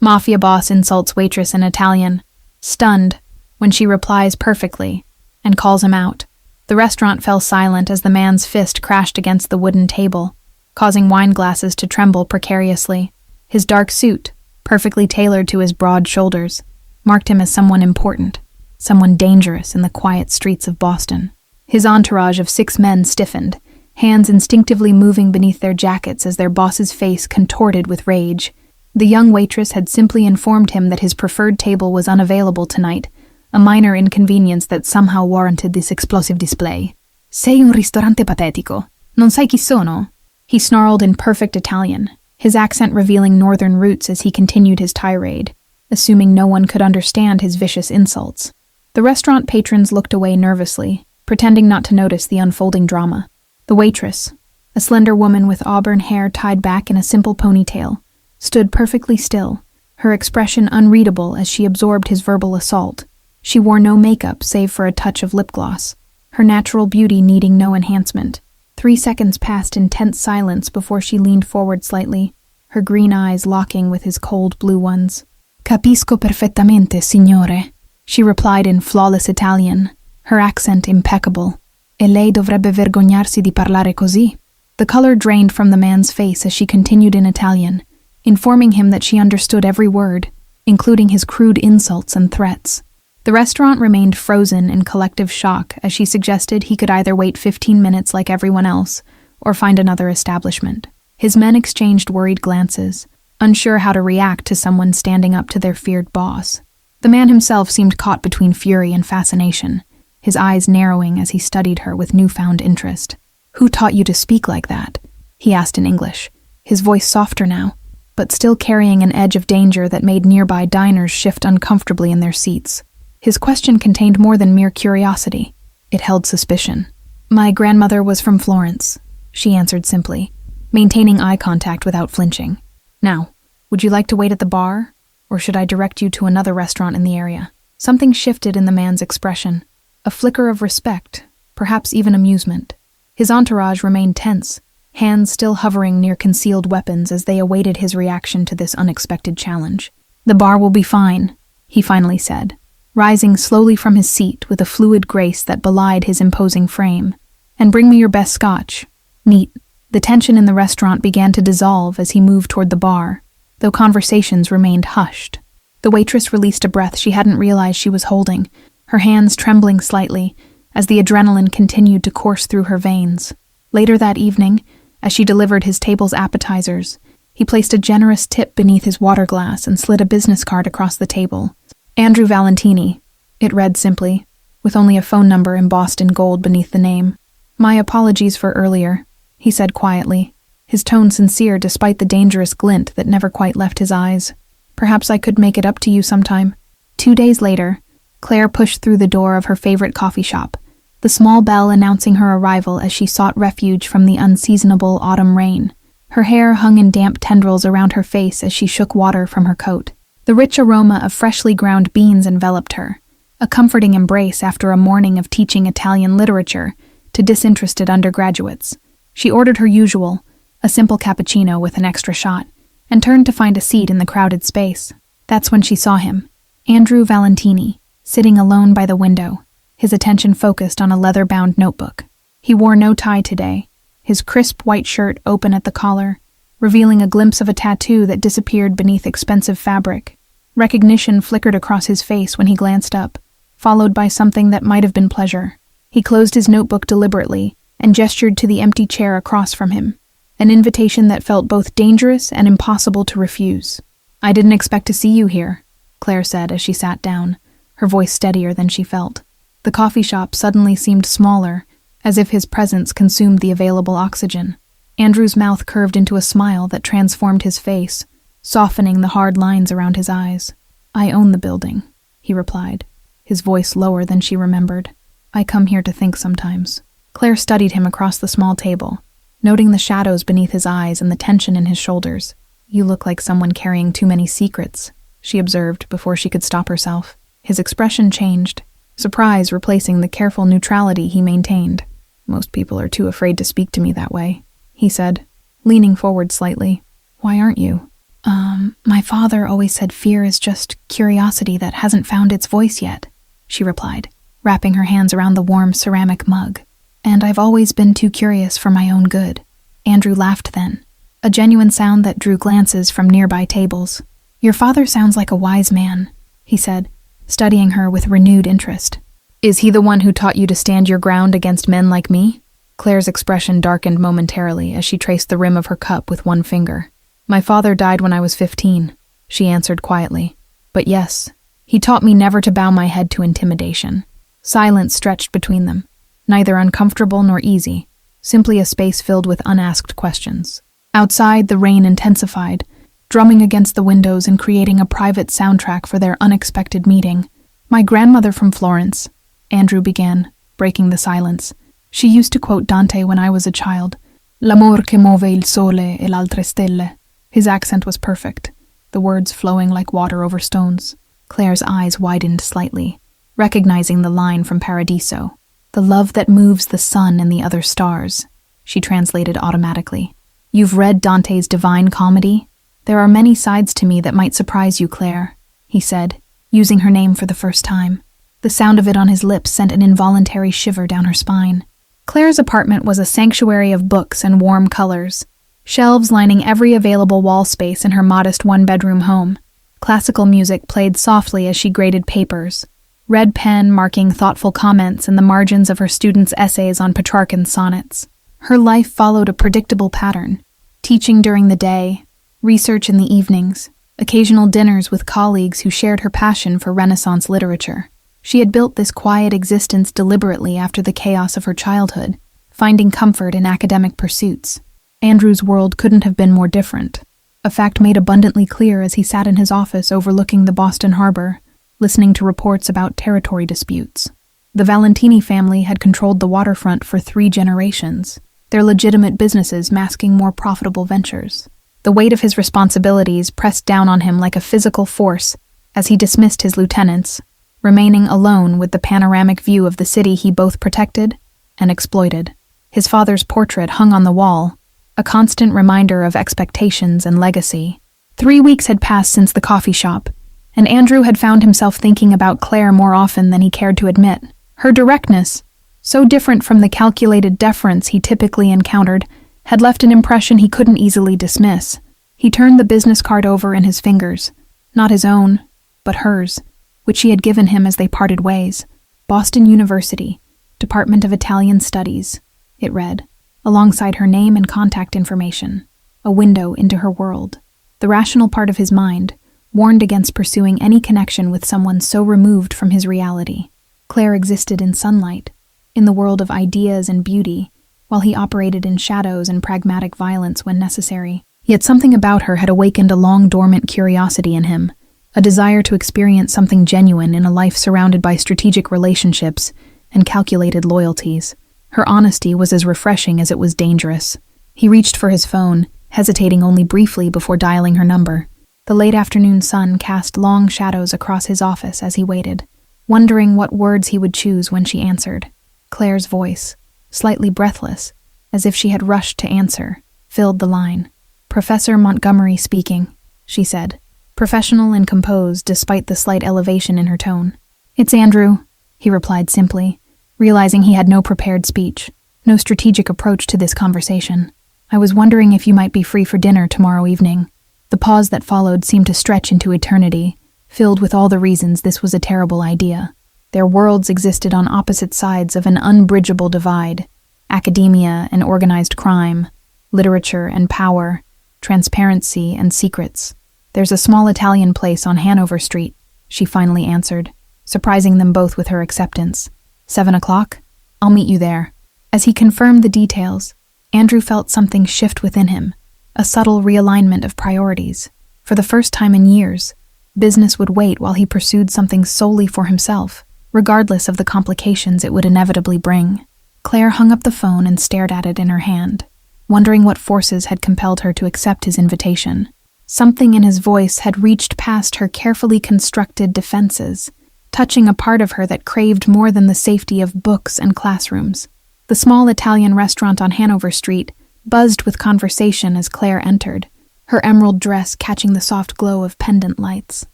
Mafia boss insults waitress in Italian, stunned when she replies perfectly and calls him out. The restaurant fell silent as the man's fist crashed against the wooden table, causing wine glasses to tremble precariously. His dark suit, perfectly tailored to his broad shoulders, marked him as someone important, someone dangerous in the quiet streets of Boston. His entourage of 6 men stiffened, hands instinctively moving beneath their jackets as their boss's face contorted with rage. The young waitress had simply informed him that his preferred table was unavailable tonight, a minor inconvenience that somehow warranted this explosive display. Sei un ristorante patetico. Non sai chi sono? He snarled in perfect Italian, his accent revealing northern roots as he continued his tirade, assuming no one could understand his vicious insults. The restaurant patrons looked away nervously, pretending not to notice the unfolding drama. The waitress, a slender woman with auburn hair tied back in a simple ponytail, stood perfectly still, her expression unreadable as she absorbed his verbal assault. She wore no makeup save for a touch of lip gloss, her natural beauty needing no enhancement. 3 seconds passed in tense silence before she leaned forward slightly, her green eyes locking with his cold blue ones. Capisco perfettamente, signore, she replied in flawless Italian, her accent impeccable. E lei dovrebbe vergognarsi di parlare così. The color drained from the man's face as she continued in Italian, informing him that she understood every word, including his crude insults and threats. The restaurant remained frozen in collective shock as she suggested he could either wait 15 minutes like everyone else or find another establishment. His men exchanged worried glances, unsure how to react to someone standing up to their feared boss. The man himself seemed caught between fury and fascination, his eyes narrowing as he studied her with newfound interest. "Who taught you to speak like that?" he asked in English, his voice softer now, but still carrying an edge of danger that made nearby diners shift uncomfortably in their seats. His question contained more than mere curiosity. It held suspicion. "My grandmother was from Florence," she answered simply, maintaining eye contact without flinching. "Now, would you like to wait at the bar, or should I direct you to another restaurant in the area?" Something shifted in the man's expression, a flicker of respect, perhaps even amusement. His entourage remained tense, hands still hovering near concealed weapons as they awaited his reaction to this unexpected challenge. "The bar will be fine," he finally said, rising slowly from his seat with a fluid grace that belied his imposing frame. "And bring me your best scotch." Neat. The tension in the restaurant began to dissolve as he moved toward the bar, though conversations remained hushed. The waitress released a breath she hadn't realized she was holding, her hands trembling slightly as the adrenaline continued to course through her veins. Later that evening, as she delivered his table's appetizers, he placed a generous tip beneath his water glass and slid a business card across the table. "Andrew Valentini," it read simply, with only a phone number embossed in gold beneath the name. "My apologies for earlier," he said quietly, his tone sincere despite the dangerous glint that never quite left his eyes. "Perhaps I could make it up to you sometime." 2 days later, Claire pushed through the door of her favorite coffee shop, the small bell announcing her arrival as she sought refuge from the unseasonable autumn rain. Her hair hung in damp tendrils around her face as she shook water from her coat. The rich aroma of freshly ground beans enveloped her, a comforting embrace after a morning of teaching Italian literature to disinterested undergraduates. She ordered her usual, a simple cappuccino with an extra shot, and turned to find a seat in the crowded space. That's when she saw him, Andrew Valentini, sitting alone by the window, his attention focused on a leather-bound notebook. He wore no tie today, his crisp white shirt open at the collar, revealing a glimpse of a tattoo that disappeared beneath expensive fabric. Recognition flickered across his face when he glanced up, followed by something that might have been pleasure. He closed his notebook deliberately and gestured to the empty chair across from him, an invitation that felt both dangerous and impossible to refuse. "I didn't expect to see you here," Claire said as she sat down, her voice steadier than she felt. The coffee shop suddenly seemed smaller, as if his presence consumed the available oxygen. Andrew's mouth curved into a smile that transformed his face, softening the hard lines around his eyes. "I own the building," he replied, his voice lower than she remembered. "I come here to think sometimes." Claire studied him across the small table, noting the shadows beneath his eyes and the tension in his shoulders. "You look like someone carrying too many secrets," she observed before she could stop herself. His expression changed, surprise replacing the careful neutrality he maintained. "Most people are too afraid to speak to me that way," he said, leaning forward slightly. "Why aren't you?" My father always said fear is just curiosity that hasn't found its voice yet, she replied, wrapping her hands around the warm ceramic mug. And I've always been too curious for my own good. Andrew laughed then, a genuine sound that drew glances from nearby tables. Your father sounds like a wise man, he said, studying her with renewed interest. Is he the one who taught you to stand your ground against men like me? Claire's expression darkened momentarily as she traced the rim of her cup with one finger. My father died when I was 15, she answered quietly. But yes, he taught me never to bow my head to intimidation. Silence stretched between them, neither uncomfortable nor easy, simply a space filled with unasked questions. Outside, the rain intensified, drumming against the windows and creating a private soundtrack for their unexpected meeting. My grandmother from Florence, Andrew began, breaking the silence. She used to quote Dante when I was a child. L'amor che muove il sole e l'altre stelle. His accent was perfect, the words flowing like water over stones. Claire's eyes widened slightly, recognizing the line from Paradiso. The love that moves the sun and the other stars, she translated automatically. You've read Dante's Divine Comedy? There are many sides to me that might surprise you, Claire, he said, using her name for the first time. The sound of it on his lips sent an involuntary shiver down her spine. Claire's apartment was a sanctuary of books and warm colors, shelves lining every available wall space in her modest one-bedroom home. Classical music played softly as she graded papers, red pen marking thoughtful comments in the margins of her students' essays on Petrarchan's sonnets. Her life followed a predictable pattern: teaching during the day, research in the evenings, occasional dinners with colleagues who shared her passion for Renaissance literature. She had built this quiet existence deliberately after the chaos of her childhood, finding comfort in academic pursuits. Andrew's world couldn't have been more different, a fact made abundantly clear as he sat in his office overlooking the Boston harbor, listening to reports about territory disputes. The Valentini family had controlled the waterfront for 3 generations, their legitimate businesses masking more profitable ventures. The weight of his responsibilities pressed down on him like a physical force as he dismissed his lieutenants, remaining alone with the panoramic view of the city he both protected and exploited. His father's portrait hung on the wall, a constant reminder of expectations and legacy. 3 weeks had passed since the coffee shop, and Andrew had found himself thinking about Claire more often than he cared to admit. Her directness, so different from the calculated deference he typically encountered, had left an impression he couldn't easily dismiss. He turned the business card over in his fingers, not his own, but hers, which she had given him as they parted ways. Boston University, Department of Italian Studies, it read, alongside her name and contact information, a window into her world. The rational part of his mind warned against pursuing any connection with someone so removed from his reality. Claire existed in sunlight, in the world of ideas and beauty, while he operated in shadows and pragmatic violence when necessary. Yet something about her had awakened a long-dormant curiosity in him, a desire to experience something genuine in a life surrounded by strategic relationships and calculated loyalties. Her honesty was as refreshing as it was dangerous. He reached for his phone, hesitating only briefly before dialing her number. The late afternoon sun cast long shadows across his office as he waited, wondering what words he would choose when she answered. Claire's voice, slightly breathless, as if she had rushed to answer, filled the line. "Professor Montgomery speaking," she said, professional and composed despite the slight elevation in her tone. "It's Andrew," he replied simply, realizing he had no prepared speech, no strategic approach to this conversation. "I was wondering if you might be free for dinner tomorrow evening." The pause that followed seemed to stretch into eternity, filled with all the reasons this was a terrible idea. Their worlds existed on opposite sides of an unbridgeable divide: academia and organized crime, literature and power, transparency and secrets. "There's a small Italian place on Hanover Street," she finally answered, surprising them both with her acceptance. 7 o'clock? I'll meet you there." As he confirmed the details, Andrew felt something shift within him, a subtle realignment of priorities. For the first time in years, business would wait while he pursued something solely for himself, regardless of the complications it would inevitably bring. Claire hung up the phone and stared at it in her hand, wondering what forces had compelled her to accept his invitation. Something in his voice had reached past her carefully constructed defenses, touching a part of her that craved more than the safety of books and classrooms. The small Italian restaurant on Hanover Street buzzed with conversation as Claire entered, her emerald dress catching the soft glow of pendant lights.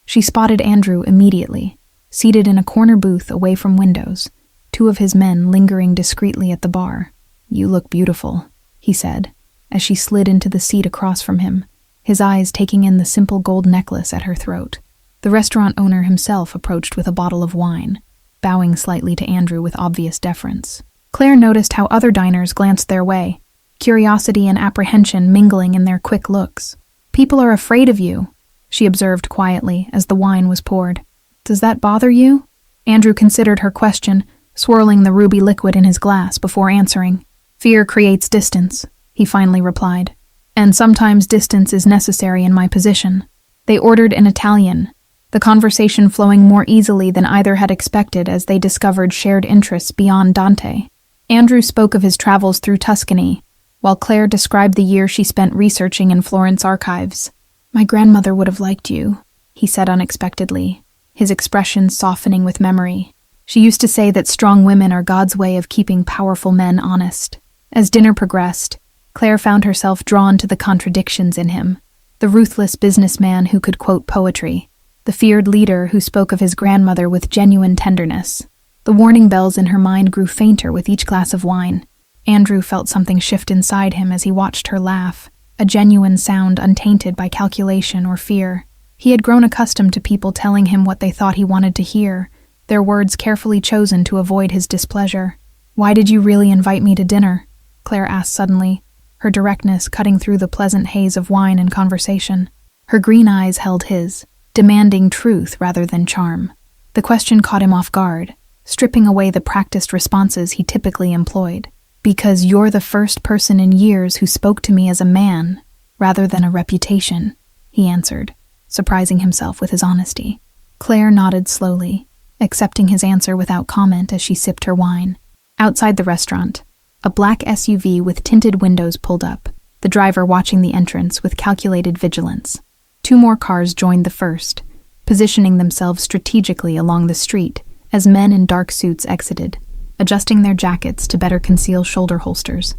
She spotted Andrew immediately, seated in a corner booth away from windows, two of his men lingering discreetly at the bar. "You look beautiful," he said, as she slid into the seat across from him, his eyes taking in the simple gold necklace at her throat. The restaurant owner himself approached with a bottle of wine, bowing slightly to Andrew with obvious deference. Claire noticed how other diners glanced their way, curiosity and apprehension mingling in their quick looks. "People are afraid of you," she observed quietly as the wine was poured. "Does that bother you?" Andrew considered her question, swirling the ruby liquid in his glass before answering. "Fear creates distance," he finally replied. "And sometimes distance is necessary in my position." They ordered in Italian, the conversation flowing more easily than either had expected as they discovered shared interests beyond Dante. Andrew spoke of his travels through Tuscany, while Claire described the year she spent researching in Florence archives. "My grandmother would have liked you," he said unexpectedly, his expression softening with memory. "She used to say that strong women are God's way of keeping powerful men honest." As dinner progressed, Claire found herself drawn to the contradictions in him. The ruthless businessman who could quote poetry, the feared leader who spoke of his grandmother with genuine tenderness. The warning bells in her mind grew fainter with each glass of wine. Andrew felt something shift inside him as he watched her laugh, a genuine sound untainted by calculation or fear. He had grown accustomed to people telling him what they thought he wanted to hear, their words carefully chosen to avoid his displeasure. "Why did you really invite me to dinner?" Claire asked suddenly, her directness cutting through the pleasant haze of wine and conversation. Her green eyes held his, demanding truth rather than charm. The question caught him off guard, stripping away the practiced responses he typically employed. "Because you're the first person in years who spoke to me as a man, rather than a reputation," he answered, surprising himself with his honesty. Claire nodded slowly, accepting his answer without comment as she sipped her wine. Outside the restaurant, a black SUV with tinted windows pulled up, the driver watching the entrance with calculated vigilance. Two more cars joined the first, positioning themselves strategically along the street as men in dark suits exited, adjusting their jackets to better conceal shoulder holsters.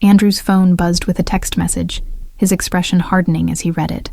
Andrew's phone buzzed with a text message, his expression hardening as he read it.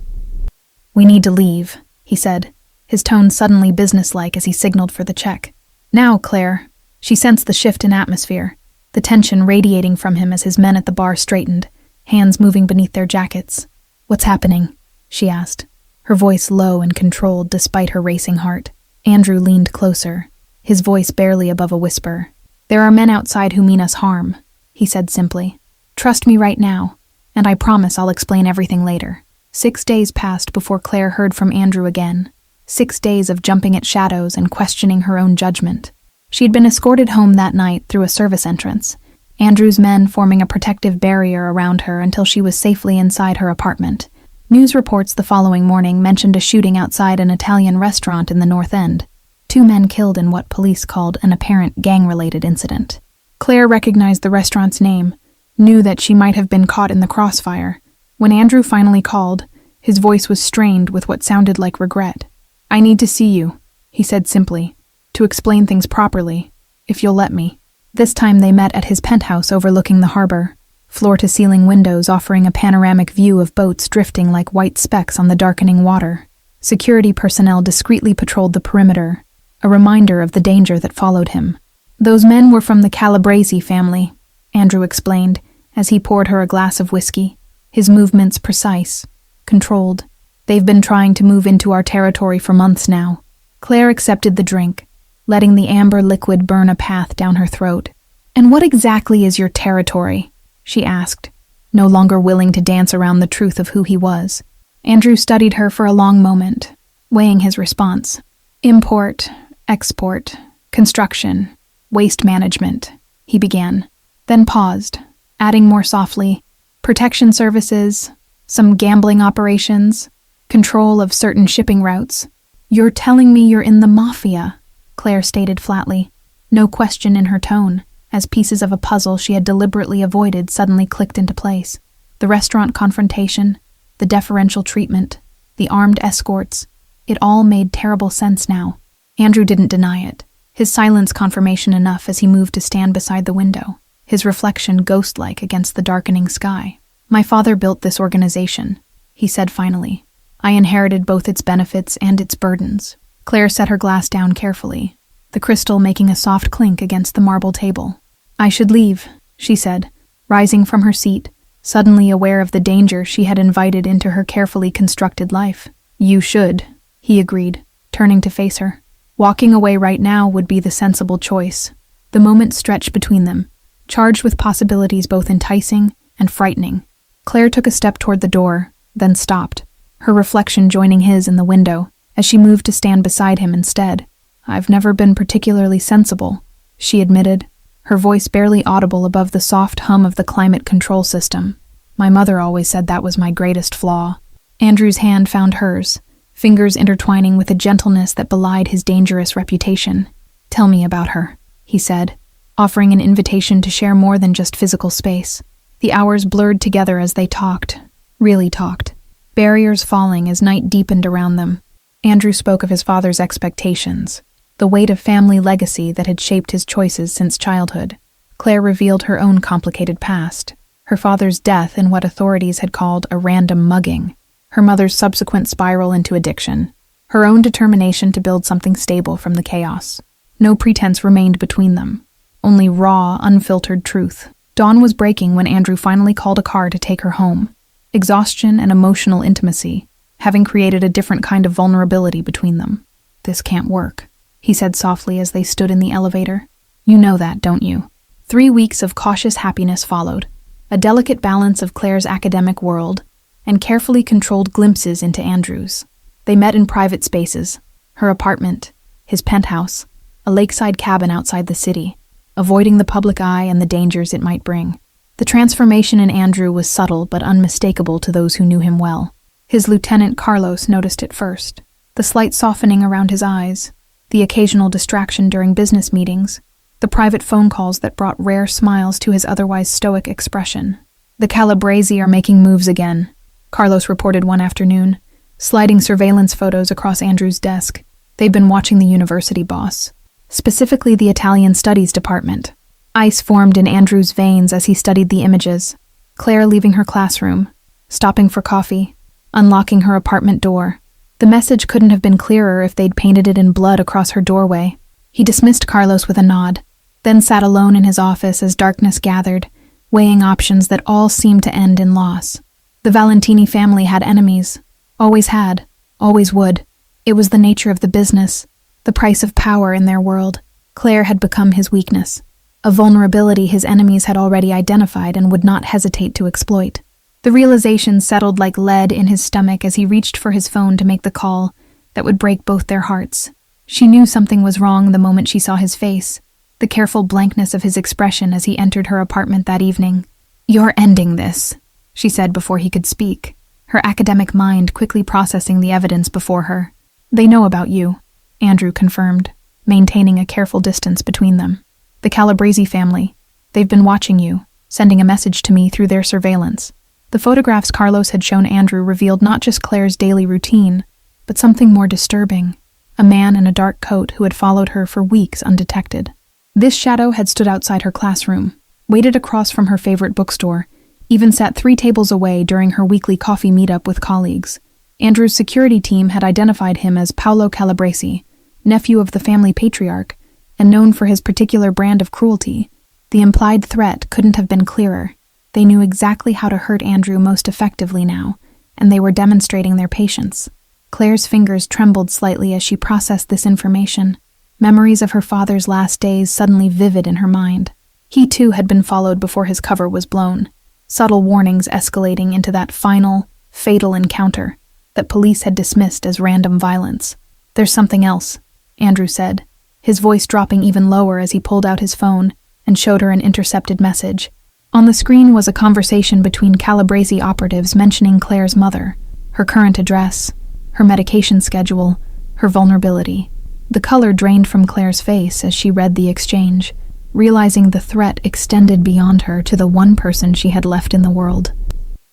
"We need to leave," he said, his tone suddenly businesslike as he signaled for the check. "Now, Claire." She sensed the shift in atmosphere, the tension radiating from him as his men at the bar straightened, hands moving beneath their jackets. "What's happening?" she asked, her voice low and controlled despite her racing heart. Andrew leaned closer, his voice barely above a whisper. "There are men outside who mean us harm," he said simply. "Trust me right now, and I promise I'll explain everything later." 6 days passed before Claire heard from Andrew again. 6 days of jumping at shadows and questioning her own judgment. She had been escorted home that night through a service entrance, Andrew's men forming a protective barrier around her until she was safely inside her apartment. News reports the following morning mentioned a shooting outside an Italian restaurant in the North End. 2 men killed in what police called an apparent gang-related incident. Claire recognized the restaurant's name, knew that she might have been caught in the crossfire. When Andrew finally called, his voice was strained with what sounded like regret. "I need to see you," he said simply, "to explain things properly, if you'll let me." This time they met at his penthouse overlooking the harbor, floor-to-ceiling windows offering a panoramic view of boats drifting like white specks on the darkening water. Security personnel discreetly patrolled the perimeter, a reminder of the danger that followed him. "Those men were from the Calabrese family," Andrew explained as he poured her a glass of whiskey, his movements precise, controlled. "They've been trying to move into our territory for months now." Claire accepted the drink, letting the amber liquid burn a path down her throat. "And what exactly is your territory?" she asked, no longer willing to dance around the truth of who he was. Andrew studied her for a long moment, weighing his response. "Import, export, construction, waste management," he began, then paused, adding more softly, "protection services, some gambling operations, control of certain shipping routes." "You're telling me you're in the Mafia," Claire stated flatly, no question in her tone, as pieces of a puzzle she had deliberately avoided suddenly clicked into place. The restaurant confrontation, the deferential treatment, the armed escorts, it all made terrible sense now. Andrew didn't deny it, his silence confirmation enough as he moved to stand beside the window, his reflection ghost-like against the darkening sky. My father built this organization, he said finally. I inherited both its benefits and its burdens. Claire set her glass down carefully, the crystal making a soft clink against the marble table. I should leave, she said, rising from her seat, suddenly aware of the danger she had invited into her carefully constructed life. You should, he agreed, turning to face her. Walking away right now would be the sensible choice. The moment stretched between them, charged with possibilities both enticing and frightening. Claire took a step toward the door, then stopped, her reflection joining his in the window, as she moved to stand beside him instead. I've never been particularly sensible, she admitted, her voice barely audible above the soft hum of the climate control system. My mother always said that was my greatest flaw. Andrew's hand found hers, fingers intertwining with a gentleness that belied his dangerous reputation. Tell me about her, he said, offering an invitation to share more than just physical space. The hours blurred together as they talked, really talked, barriers falling as night deepened around them. Andrew spoke of his father's expectations, the weight of family legacy that had shaped his choices since childhood. Claire revealed her own complicated past, her father's death in what authorities had called a random mugging, her mother's subsequent spiral into addiction, her own determination to build something stable from the chaos. No pretense remained between them, only raw, unfiltered truth. Dawn was breaking when Andrew finally called a car to take her home. Exhaustion and emotional intimacy, having created a different kind of vulnerability between them. This can't work, he said softly as they stood in the elevator. You know that, don't you? 3 weeks of cautious happiness followed, a delicate balance of Claire's academic world and carefully controlled glimpses into Andrew's. They met in private spaces, her apartment, his penthouse, a lakeside cabin outside the city, avoiding the public eye and the dangers it might bring. The transformation in Andrew was subtle but unmistakable to those who knew him well. His lieutenant Carlos noticed it first. The slight softening around his eyes, the occasional distraction during business meetings, the private phone calls that brought rare smiles to his otherwise stoic expression. The Calabresi are making moves again, Carlos reported one afternoon, sliding surveillance photos across Andrew's desk. They've been watching the university boss, specifically the Italian Studies department. Ice formed in Andrew's veins as he studied the images. Claire leaving her classroom, stopping for coffee, unlocking her apartment door. The message couldn't have been clearer if they'd painted it in blood across her doorway. He dismissed Carlos with a nod, then sat alone in his office as darkness gathered, weighing options that all seemed to end in loss. The Valentini family had enemies. Always had. Always would. It was the nature of the business, the price of power in their world. Claire had become his weakness, a vulnerability his enemies had already identified and would not hesitate to exploit. The realization settled like lead in his stomach as he reached for his phone to make the call that would break both their hearts. She knew something was wrong the moment she saw his face, the careful blankness of his expression as he entered her apartment that evening. "You're ending this," she said before he could speak, her academic mind quickly processing the evidence before her. "They know about you," Andrew confirmed, maintaining a careful distance between them. "The Calabresi family. They've been watching you, sending a message to me through their surveillance." The photographs Carlos had shown Andrew revealed not just Claire's daily routine, but something more disturbing, a man in a dark coat who had followed her for weeks undetected. This shadow had stood outside her classroom, waited across from her favorite bookstore, even sat 3 tables away during her weekly coffee meetup with colleagues. Andrew's security team had identified him as Paolo Calabresi, nephew of the family patriarch, and known for his particular brand of cruelty. The implied threat couldn't have been clearer. They knew exactly how to hurt Andrew most effectively now, and they were demonstrating their patience. Claire's fingers trembled slightly as she processed this information, memories of her father's last days suddenly vivid in her mind. He too had been followed before his cover was blown, subtle warnings escalating into that final, fatal encounter that police had dismissed as random violence. "There's something else," Andrew said, his voice dropping even lower as he pulled out his phone and showed her an intercepted message. On the screen was a conversation between Calabresi operatives mentioning Claire's mother, her current address, her medication schedule, her vulnerability. The color drained from Claire's face as she read the exchange, realizing the threat extended beyond her to the one person she had left in the world.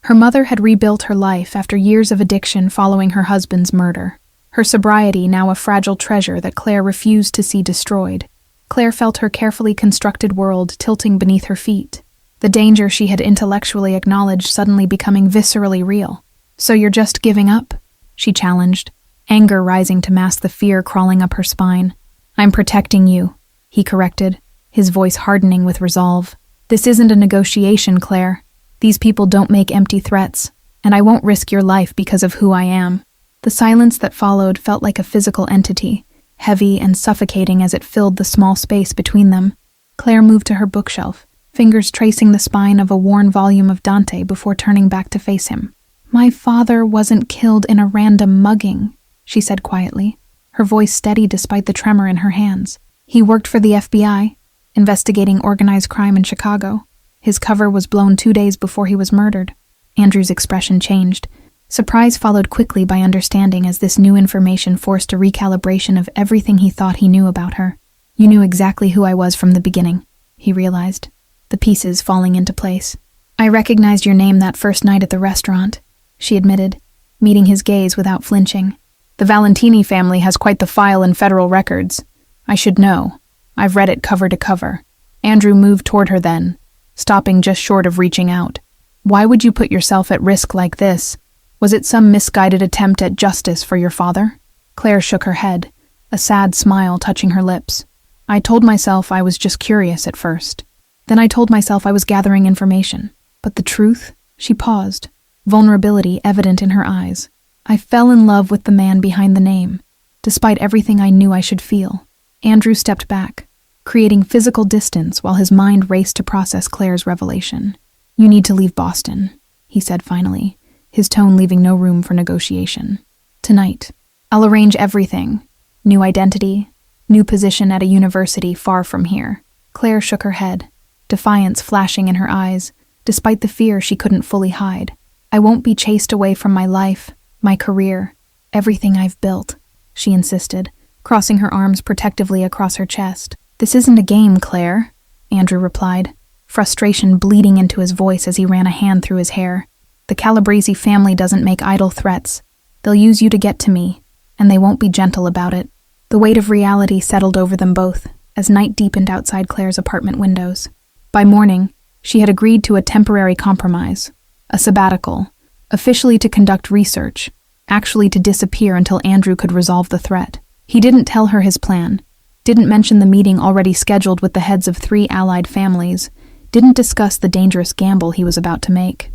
Her mother had rebuilt her life after years of addiction following her husband's murder, her sobriety now a fragile treasure that Claire refused to see destroyed. Claire felt her carefully constructed world tilting beneath her feet. the danger she had intellectually acknowledged suddenly becoming viscerally real. "So you're just giving up?" she challenged, anger rising to mask the fear crawling up her spine. "I'm protecting you," he corrected, his voice hardening with resolve. "This isn't a negotiation, Claire. These people don't make empty threats, and I won't risk your life because of who I am." The silence that followed felt like a physical entity, heavy and suffocating as it filled the small space between them. Claire moved to her bookshelf, fingers tracing the spine of a worn volume of Dante before turning back to face him. "My father wasn't killed in a random mugging," she said quietly, her voice steady despite the tremor in her hands. "He worked for the FBI, investigating organized crime in Chicago. His cover was blown 2 days before he was murdered." Andrew's expression changed. Surprise followed quickly by understanding as this new information forced a recalibration of everything he thought he knew about her. "You knew exactly who I was from the beginning," he realized, the pieces falling into place. "I recognized your name that first night at the restaurant," she admitted, meeting his gaze without flinching. "The Valentini family has quite the file in federal records. I should know. I've read it cover to cover." Andrew moved toward her then, stopping just short of reaching out. "Why would you put yourself at risk like this? Was it some misguided attempt at justice for your father?" Claire shook her head, a sad smile touching her lips. "I told myself I was just curious at first. Then I told myself I was gathering information. But the truth?" She paused, vulnerability evident in her eyes. "I fell in love with the man behind the name, despite everything I knew I should feel." Andrew stepped back, creating physical distance while his mind raced to process Claire's revelation. "You need to leave Boston," he said finally, his tone leaving no room for negotiation. "Tonight. I'll arrange everything. New identity, new position at a university far from here." Claire shook her head, defiance flashing in her eyes, despite the fear she couldn't fully hide. "I won't be chased away from my life, my career, everything I've built," she insisted, crossing her arms protectively across her chest. "This isn't a game, Claire," Andrew replied, frustration bleeding into his voice as he ran a hand through his hair. "The Calabrese family doesn't make idle threats. They'll use you to get to me, and they won't be gentle about it." The weight of reality settled over them both as night deepened outside Claire's apartment windows. By morning, she had agreed to a temporary compromise, a sabbatical, officially to conduct research, actually to disappear until Andrew could resolve the threat. He didn't tell her his plan, didn't mention the meeting already scheduled with the heads of 3 allied families, didn't discuss the dangerous gamble he was about to make.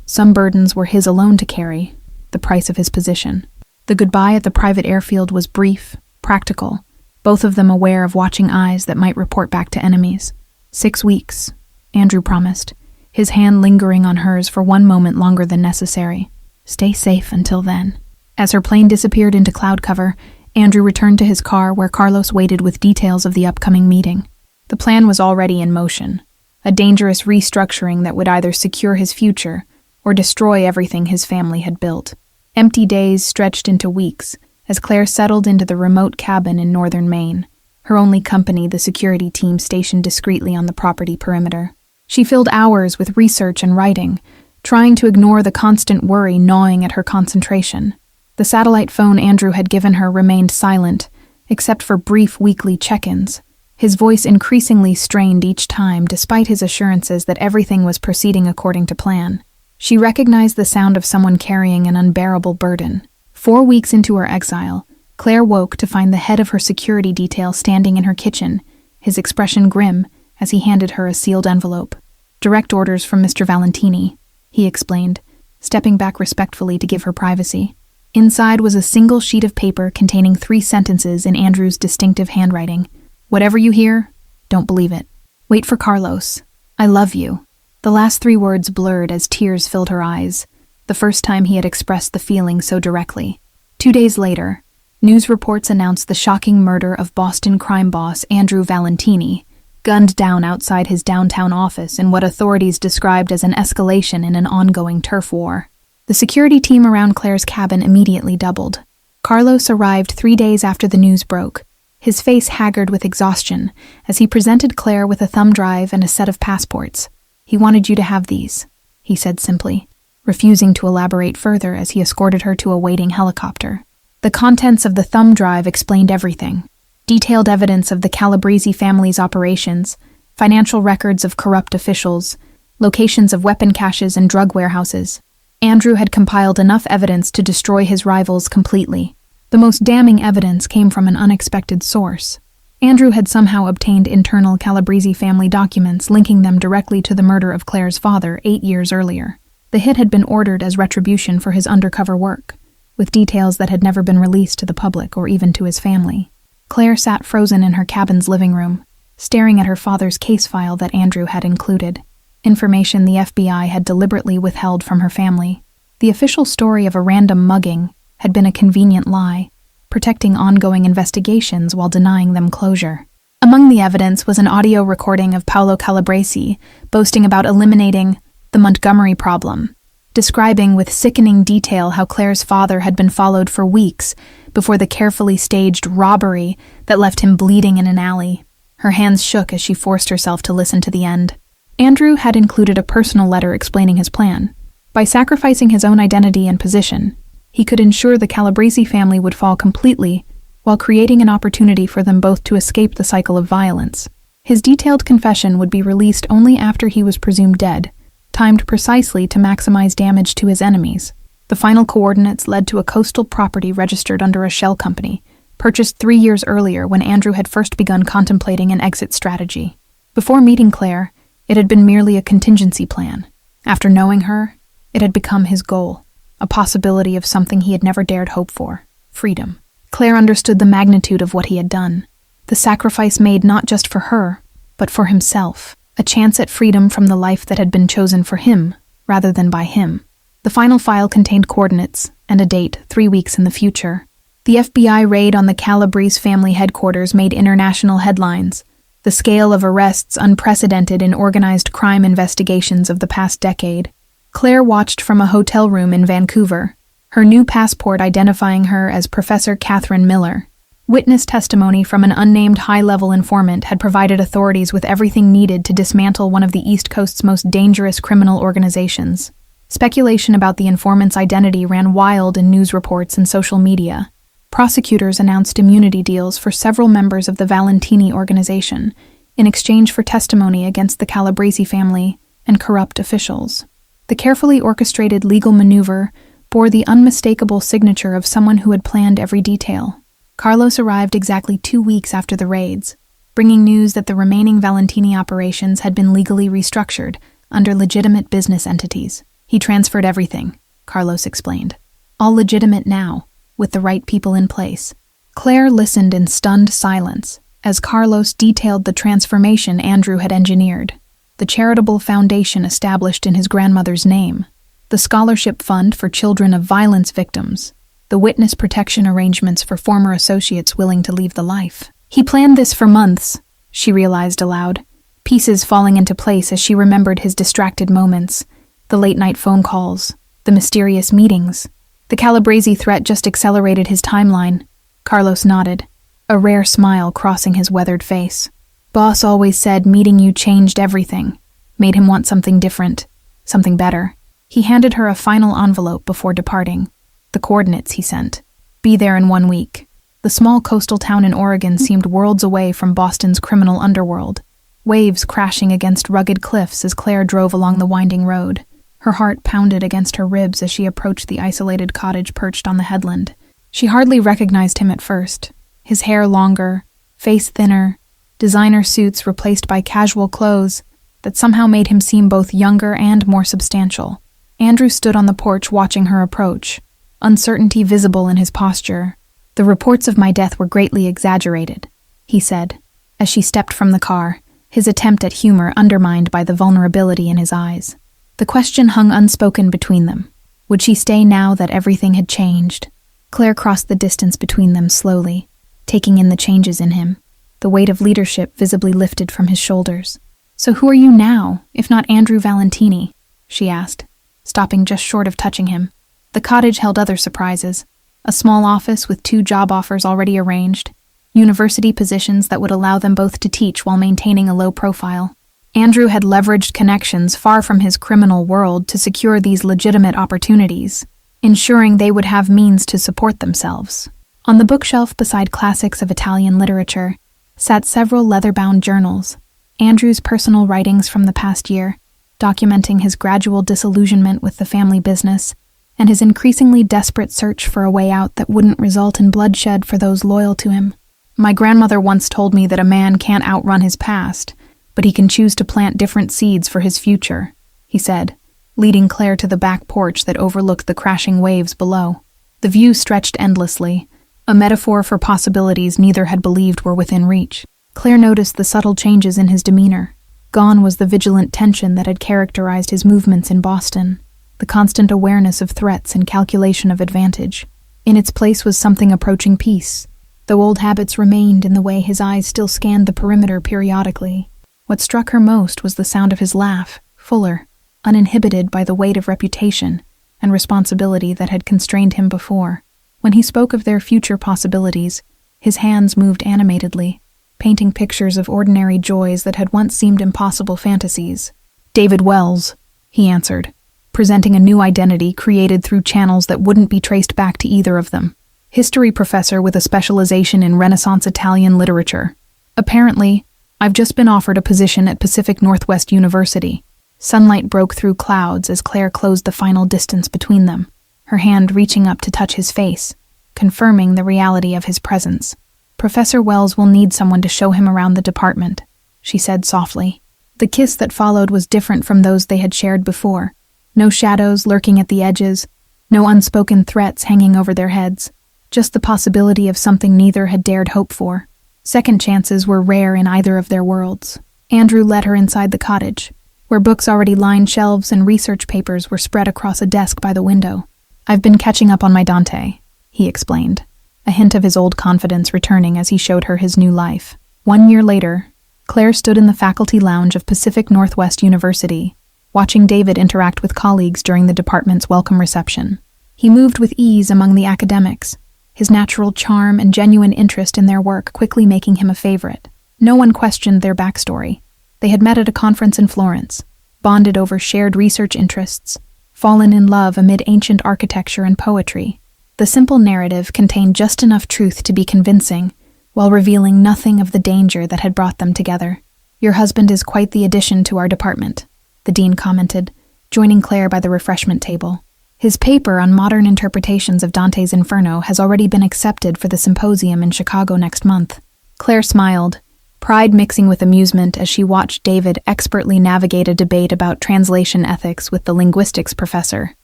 Some burdens were his alone to carry, the price of his position. The goodbye at the private airfield was brief, practical, both of them aware of watching eyes that might report back to enemies. 6 weeks, Andrew promised, his hand lingering on hers for one moment longer than necessary. "Stay safe until then." As her plane disappeared into cloud cover, Andrew returned to his car where Carlos waited with details of the upcoming meeting. The plan was already in motion, a dangerous restructuring that would either secure his future or destroy everything his family had built. Empty days stretched into weeks as Claire settled into the remote cabin in northern Maine, her only company the security team stationed discreetly on the property perimeter. She filled hours with research and writing, trying to ignore the constant worry gnawing at her concentration. The satellite phone Andrew had given her remained silent, except for brief weekly check-ins, his voice increasingly strained each time despite his assurances that everything was proceeding according to plan. She recognized the sound of someone carrying an unbearable burden. 4 weeks into her exile, Claire woke to find the head of her security detail standing in her kitchen, his expression grim as he handed her a sealed envelope. "Direct orders from Mr. Valentini," he explained, stepping back respectfully to give her privacy. Inside was a single sheet of paper containing 3 sentences in Andrew's distinctive handwriting. "Whatever you hear, don't believe it. Wait for Carlos. I love you." The last 3 words blurred as tears filled her eyes, the first time he had expressed the feeling so directly. 2 days later, news reports announced the shocking murder of Boston crime boss Andrew Valentini, gunned down outside his downtown office in what authorities described as an escalation in an ongoing turf war. The security team around Claire's cabin immediately doubled. Carlos arrived 3 days after the news broke, his face haggard with exhaustion as he presented Claire with a thumb drive and a set of passports. "He wanted you to have these," he said simply, refusing to elaborate further as he escorted her to a waiting helicopter. The contents of the thumb drive explained everything. Detailed evidence of the Calabrese family's operations, financial records of corrupt officials, locations of weapon caches and drug warehouses. Andrew had compiled enough evidence to destroy his rivals completely. The most damning evidence came from an unexpected source. Andrew had somehow obtained internal Calabrese family documents linking them directly to the murder of Claire's father 8 years earlier. The hit had been ordered as retribution for his undercover work, with details that had never been released to the public or even to his family. Claire sat frozen in her cabin's living room, staring at her father's case file that Andrew had included. Information the FBI had deliberately withheld from her family. The official story of a random mugging had been a convenient lie, protecting ongoing investigations while denying them closure. Among the evidence was an audio recording of Paolo Calabrese boasting about eliminating the Montgomery problem, describing with sickening detail how Claire's father had been followed for weeks before the carefully staged robbery that left him bleeding in an alley. Her hands shook as she forced herself to listen to the end. Andrew had included a personal letter explaining his plan. By sacrificing his own identity and position, he could ensure the Calabrese family would fall completely while creating an opportunity for them both to escape the cycle of violence. His detailed confession would be released only after he was presumed dead, timed precisely to maximize damage to his enemies. The final coordinates led to a coastal property registered under a shell company, purchased 3 years earlier when Andrew had first begun contemplating an exit strategy. Before meeting Claire, it had been merely a contingency plan. After knowing her, it had become his goal, a possibility of something he had never dared hope for: freedom. Claire understood the magnitude of what he had done, the sacrifice made not just for her, but for himself, a chance at freedom from the life that had been chosen for him, rather than by him. The final file contained coordinates and a date 3 weeks in the future. The FBI raid on the Calabrese family headquarters made international headlines, the scale of arrests unprecedented in organized crime investigations of the past decade. Claire watched from a hotel room in Vancouver, her new passport identifying her as Professor Catherine Miller. Witness testimony from an unnamed high-level informant had provided authorities with everything needed to dismantle one of the East Coast's most dangerous criminal organizations. Speculation about the informant's identity ran wild in news reports and social media. Prosecutors announced immunity deals for several members of the Valentini organization in exchange for testimony against the Calabrese family and corrupt officials. The carefully orchestrated legal maneuver bore the unmistakable signature of someone who had planned every detail. Carlos arrived exactly 2 weeks after the raids, bringing news that the remaining Valentini operations had been legally restructured under legitimate business entities. He transferred everything, Carlos explained. All legitimate now, with the right people in place. Claire listened in stunned silence as Carlos detailed the transformation Andrew had engineered, the charitable foundation established in his grandmother's name, the scholarship fund for children of violence victims, the witness protection arrangements for former associates willing to leave the life. He planned this for months, she realized aloud, pieces falling into place as she remembered his distracted moments, the late-night phone calls, the mysterious meetings. The Calabrese threat just accelerated his timeline. Carlos nodded, a rare smile crossing his weathered face. Boss always said meeting you changed everything, made him want something different, something better. He handed her a final envelope before departing. The coordinates he sent. Be there in 1 week. The small coastal town in Oregon seemed worlds away from Boston's criminal underworld, waves crashing against rugged cliffs as Claire drove along the winding road. Her heart pounded against her ribs as she approached the isolated cottage perched on the headland. She hardly recognized him at first. His hair longer, face thinner, designer suits replaced by casual clothes that somehow made him seem both younger and more substantial. Andrew stood on the porch watching her approach, uncertainty visible in his posture. The reports of my death were greatly exaggerated, he said, as she stepped from the car, his attempt at humor undermined by the vulnerability in his eyes. The question hung unspoken between them. Would she stay now that everything had changed? Claire crossed the distance between them slowly, taking in the changes in him, the weight of leadership visibly lifted from his shoulders. So who are you now, if not Andrew Valentini? She asked, stopping just short of touching him. The cottage held other surprises. A small office with 2 job offers already arranged, university positions that would allow them both to teach while maintaining a low profile. Andrew had leveraged connections far from his criminal world to secure these legitimate opportunities, ensuring they would have means to support themselves. On the bookshelf beside classics of Italian literature sat several leather-bound journals, Andrew's personal writings from the past year, documenting his gradual disillusionment with the family business and his increasingly desperate search for a way out that wouldn't result in bloodshed for those loyal to him. My grandmother once told me that a man can't outrun his past, but he can choose to plant different seeds for his future, he said, leading Claire to the back porch that overlooked the crashing waves below. The view stretched endlessly, a metaphor for possibilities neither had believed were within reach. Claire noticed the subtle changes in his demeanor. Gone was the vigilant tension that had characterized his movements in Boston, the constant awareness of threats and calculation of advantage. In its place was something approaching peace, though old habits remained in the way his eyes still scanned the perimeter periodically. What struck her most was the sound of his laugh, fuller, uninhibited by the weight of reputation and responsibility that had constrained him before. When he spoke of their future possibilities, his hands moved animatedly, painting pictures of ordinary joys that had once seemed impossible fantasies. "David Wells," he answered, presenting a new identity created through channels that wouldn't be traced back to either of them. History professor with a specialization in Renaissance Italian literature. Apparently, I've just been offered a position at Pacific Northwest University. Sunlight broke through clouds as Claire closed the final distance between them, her hand reaching up to touch his face, confirming the reality of his presence. "Professor Wells will need someone to show him around the department," she said softly. The kiss that followed was different from those they had shared before. No shadows lurking at the edges, no unspoken threats hanging over their heads, just the possibility of something neither had dared hope for. Second chances were rare in either of their worlds. Andrew led her inside the cottage, where books already lined shelves and research papers were spread across a desk by the window. "I've been catching up on my Dante," he explained, a hint of his old confidence returning as he showed her his new life. 1 year later, Claire stood in the faculty lounge of Pacific Northwest University, watching David interact with colleagues during the department's welcome reception. He moved with ease among the academics, his natural charm and genuine interest in their work quickly making him a favorite. No one questioned their backstory. They had met at a conference in Florence, bonded over shared research interests, fallen in love amid ancient architecture and poetry. The simple narrative contained just enough truth to be convincing, while revealing nothing of the danger that had brought them together. "Your husband is quite the addition to our department," the dean commented, joining Claire by the refreshment table. "His paper on modern interpretations of Dante's Inferno has already been accepted for the symposium in Chicago next month." Claire smiled, pride mixing with amusement as she watched David expertly navigate a debate about translation ethics with the linguistics professor.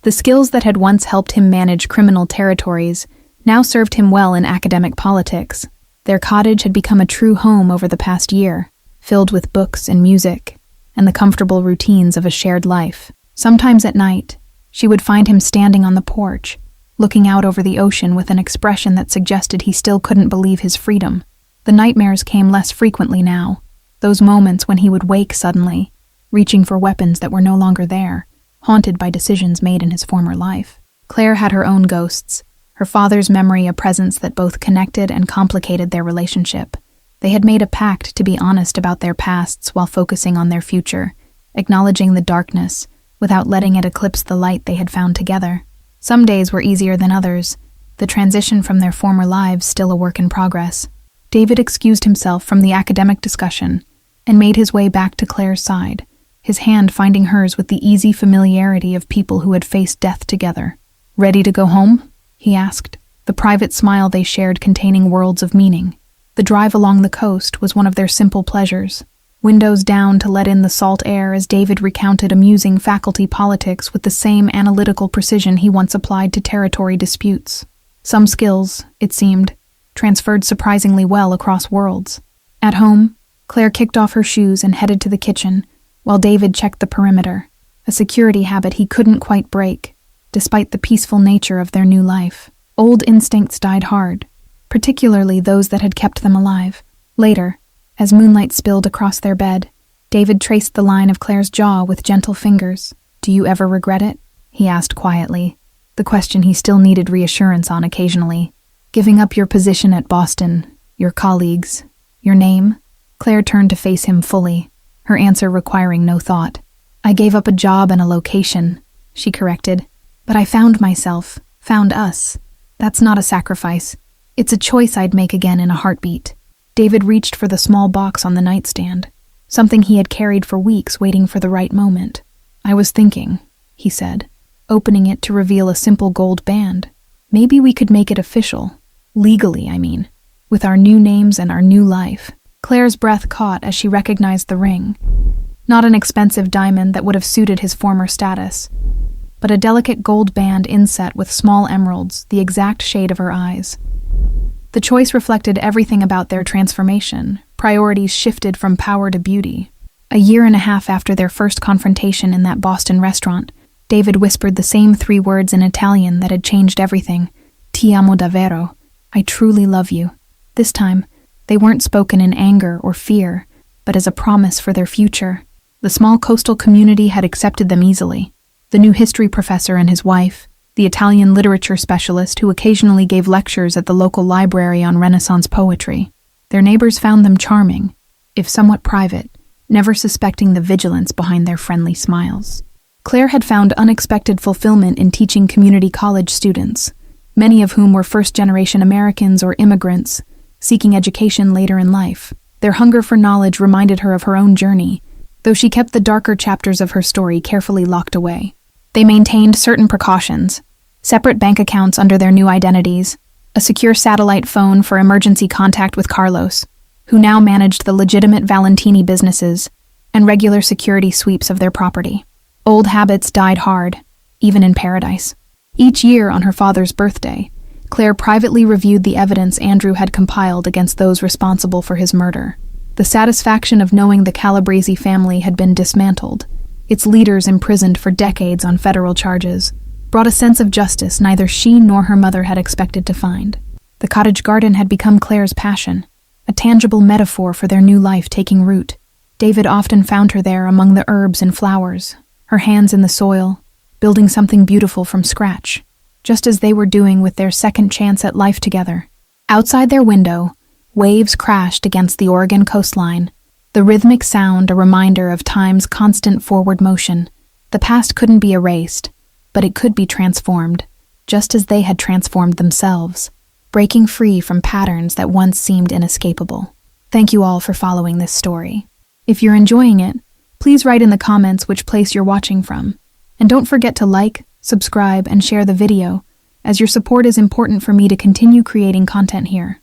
The skills that had once helped him manage criminal territories now served him well in academic politics. Their cottage had become a true home over the past year, filled with books and music, and the comfortable routines of a shared life. Sometimes at night, she would find him standing on the porch, looking out over the ocean with an expression that suggested he still couldn't believe his freedom. The nightmares came less frequently now, those moments when he would wake suddenly, reaching for weapons that were no longer there, haunted by decisions made in his former life. Claire had her own ghosts, her father's memory a presence that both connected and complicated their relationship. They had made a pact to be honest about their pasts while focusing on their future, acknowledging the darkness without letting it eclipse the light they had found together. Some days were easier than others, the transition from their former lives still a work in progress. David excused himself from the academic discussion and made his way back to Claire's side, his hand finding hers with the easy familiarity of people who had faced death together. "Ready to go home?" he asked, the private smile they shared containing worlds of meaning. The drive along the coast was one of their simple pleasures, windows down to let in the salt air as David recounted amusing faculty politics with the same analytical precision he once applied to territory disputes. Some skills, it seemed, transferred surprisingly well across worlds. At home, Claire kicked off her shoes and headed to the kitchen, while David checked the perimeter, a security habit he couldn't quite break, despite the peaceful nature of their new life. Old instincts died hard, particularly those that had kept them alive. Later, as moonlight spilled across their bed, David traced the line of Claire's jaw with gentle fingers. "Do you ever regret it?" he asked quietly, the question he still needed reassurance on occasionally. "Giving up your position at Boston, your colleagues, your name?" Claire turned to face him fully, her answer requiring no thought. "I gave up a job and a location," she corrected, "but I found myself, found us. That's not a sacrifice. It's a choice I'd make again in a heartbeat." David reached for the small box on the nightstand, something he had carried for weeks waiting for the right moment. "I was thinking," he said, opening it to reveal a simple gold band. "Maybe we could make it official. Legally, I mean. With our new names and our new life." Claire's breath caught as she recognized the ring. Not an expensive diamond that would have suited his former status, but a delicate gold band inset with small emeralds, the exact shade of her eyes. The choice reflected everything about their transformation. Priorities shifted from power to beauty. A year and a half after their first confrontation in that Boston restaurant, David whispered the same 3 words in Italian that had changed everything. "Ti amo davvero." "I truly love you." This time, they weren't spoken in anger or fear, but as a promise for their future. The small coastal community had accepted them easily. The new history professor and his wife, the Italian literature specialist who occasionally gave lectures at the local library on Renaissance poetry. Their neighbors found them charming, if somewhat private, never suspecting the vigilance behind their friendly smiles. Claire had found unexpected fulfillment in teaching community college students, many of whom were first-generation Americans or immigrants, seeking education later in life. Their hunger for knowledge reminded her of her own journey, though she kept the darker chapters of her story carefully locked away. They maintained certain precautions: separate bank accounts under their new identities, a secure satellite phone for emergency contact with Carlos, who now managed the legitimate Valentini businesses, and regular security sweeps of their property. Old habits died hard, even in paradise. Each year on her father's birthday, Claire privately reviewed the evidence Andrew had compiled against those responsible for his murder. The satisfaction of knowing the Calabrese family had been dismantled, its leaders imprisoned for decades on federal charges, brought a sense of justice neither she nor her mother had expected to find. The cottage garden had become Claire's passion, a tangible metaphor for their new life taking root. David often found her there among the herbs and flowers, her hands in the soil, building something beautiful from scratch, just as they were doing with their second chance at life together. Outside their window, waves crashed against the Oregon coastline, the rhythmic sound a reminder of time's constant forward motion. The past couldn't be erased, but it could be transformed, just as they had transformed themselves, breaking free from patterns that once seemed inescapable. Thank you all for following this story. If you're enjoying it, please write in the comments which place you're watching from. And don't forget to like, subscribe, and share the video, as your support is important for me to continue creating content here.